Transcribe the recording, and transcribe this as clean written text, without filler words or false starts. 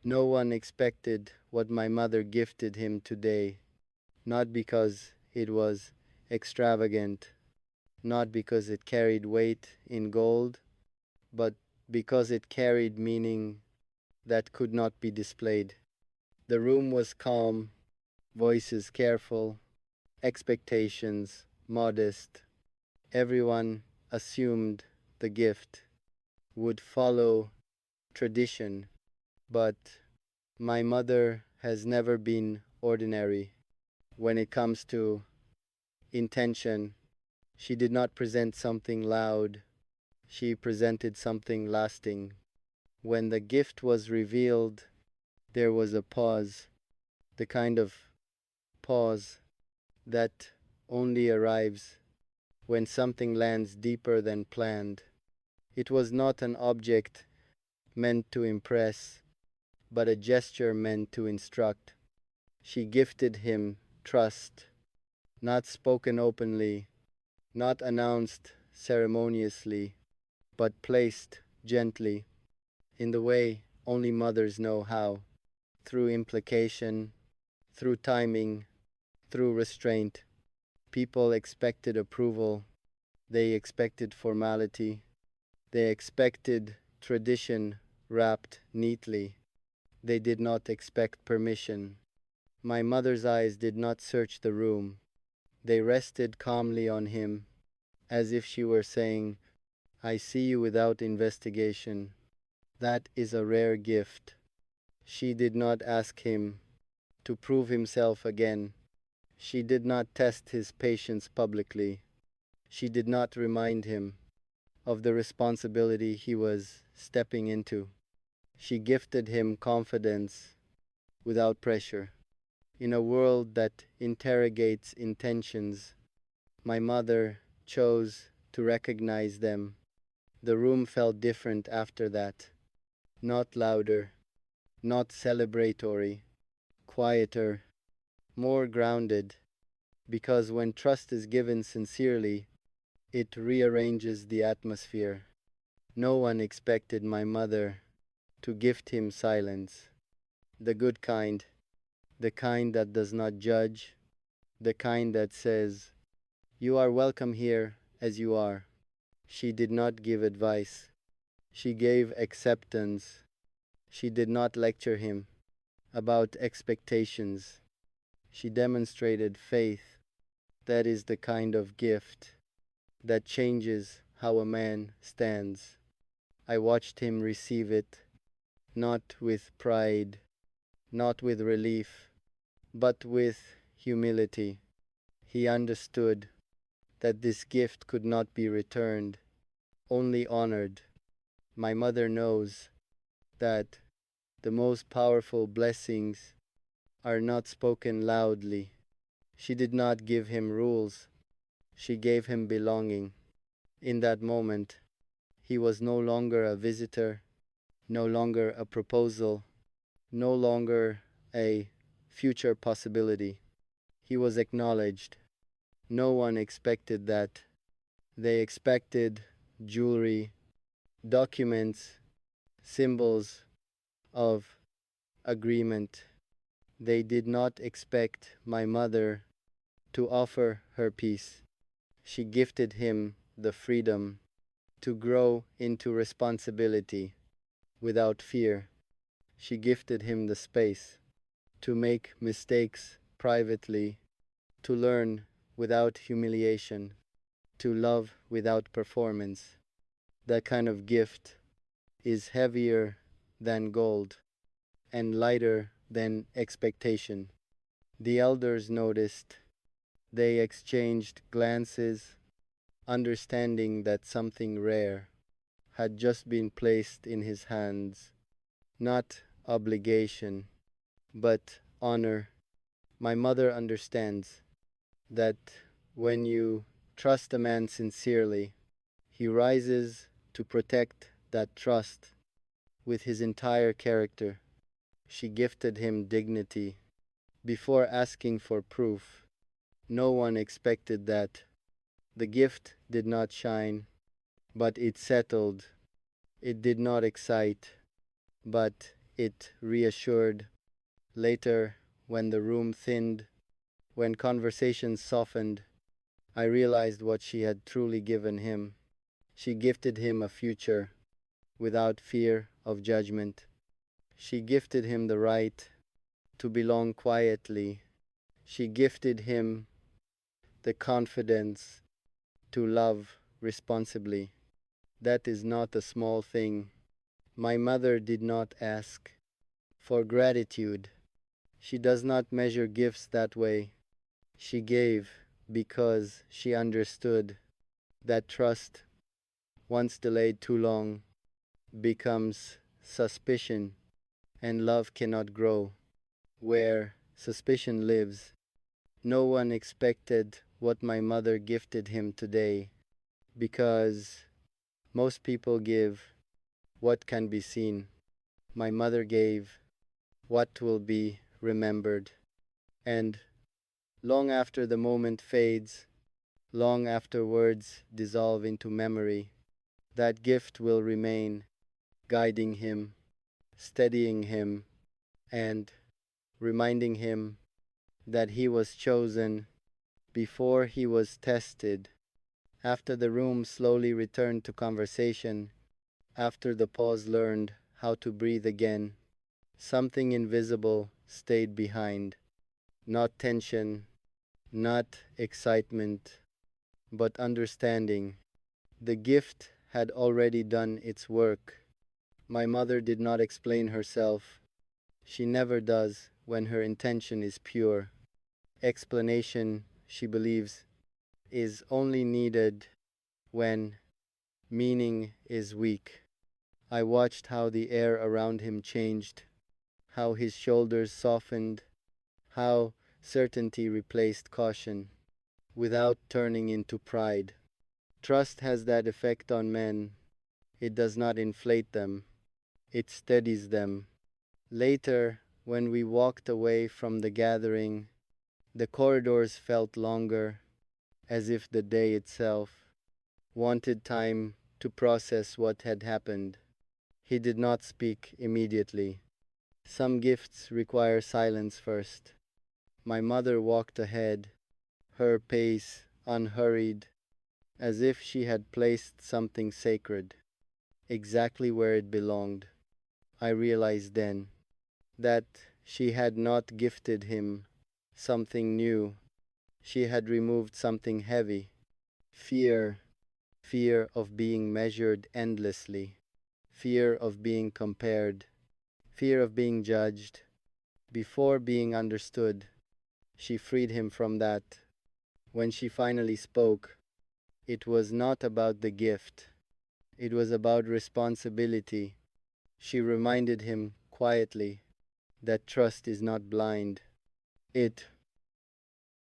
No one expected what my mother gifted him today, not because it was extravagant, not because it carried weight in gold, but because it carried meaning that could not be displayed. The room was calm, voices careful, expectations modest. Everyone assumed the gift would follow tradition, but my mother has never been ordinary. When it comes to intention, she did not present something loud, she presented something lasting. When the gift was revealed, there was a pause, the kind of pause that only arrives when something lands deeper than planned. It was not an object meant to impress, but a gesture meant to instruct. She gifted him trust, not spoken openly, not announced ceremoniously, but placed gently, in the way only mothers know how, through implication, through timing, through restraint. People expected approval, they expected formality, they expected tradition wrapped neatly. They did not expect permission. My mother's eyes did not search the room. They rested calmly on him, as if she were saying, I see you without investigation. That is a rare gift. She did not ask him to prove himself again. She did not test his patience publicly. She did not remind him of the responsibility he was stepping into. She gifted him confidence without pressure. In a world that interrogates intentions, my mother chose to recognize them. The room felt different after that. Not louder, not celebratory, quieter, more grounded, because when trust is given sincerely, it rearranges the atmosphere. No one expected my mother to gift him silence, the good kind, the kind that does not judge, the kind that says, You are welcome here as you are. She did not give advice. She gave acceptance. She did not lecture him about expectations. She demonstrated faith. That is the kind of gift that changes how a man stands. I watched him receive it, not with pride, not with relief, but with humility. He understood that this gift could not be returned, only honored. My mother knows that the most powerful blessings are not spoken loudly. She did not give him rules, she gave him belonging. In that moment, he was no longer a visitor, no longer a proposal, no longer a future possibility. He was acknowledged. No one expected that. They expected jewelry, documents, symbols of agreement. They did not expect my mother to offer her peace. She gifted him the freedom to grow into responsibility without fear. She gifted him the space to make mistakes privately, to learn without humiliation, to love without performance. That kind of gift is heavier than gold and lighter than expectation. The elders noticed. They exchanged glances, understanding that something rare had just been placed in his hands. Not obligation, but honor. My mother understands that when you trust a man sincerely, he rises to protect that trust with his entire character. She gifted him dignity before asking for proof. No one expected that. The gift did not shine, but it settled. It did not excite, but It reassured. Later, when the room thinned, when conversations softened, I realized what she had truly given him. She gifted him a future without fear of judgment. She gifted him the right to belong quietly. She gifted him the confidence to love responsibly. That is not a small thing. My mother did not ask for gratitude. She does not measure gifts that way. She gave because she understood that trust, once delayed too long, becomes suspicion, and love cannot grow where suspicion lives. No one expected what my mother gifted him today, because most people give what can be seen. My mother gave what will be remembered. And long after the moment fades, long after words dissolve into memory, that gift will remain, guiding him, steadying him, and reminding him that he was chosen before he was tested. After the room slowly returned to conversation, after the pause learned how to breathe again, something invisible stayed behind. Not tension, not excitement, but understanding. The gift had already done its work. My mother did not explain herself. She never does when her intention is pure. Explanation, she believes, is only needed when meaning is weak. I watched how the air around him changed, how his shoulders softened, how certainty replaced caution, without turning into pride. Trust has that effect on men. It does not inflate them, it steadies them. Later, when we walked away from the gathering, the corridors felt longer, as if the day itself wanted time to process what had happened. He did not speak immediately. Some gifts require silence first. My mother walked ahead, her pace unhurried, as if she had placed something sacred exactly where it belonged. I realized then that she had not gifted him something new. She had removed something heavy. Fear. Fear of being measured endlessly. Fear of being compared. Fear of being judged. Before being understood, she freed him from that. When she finally spoke, it was not about the gift. It was about responsibility. She reminded him quietly that trust is not blind. It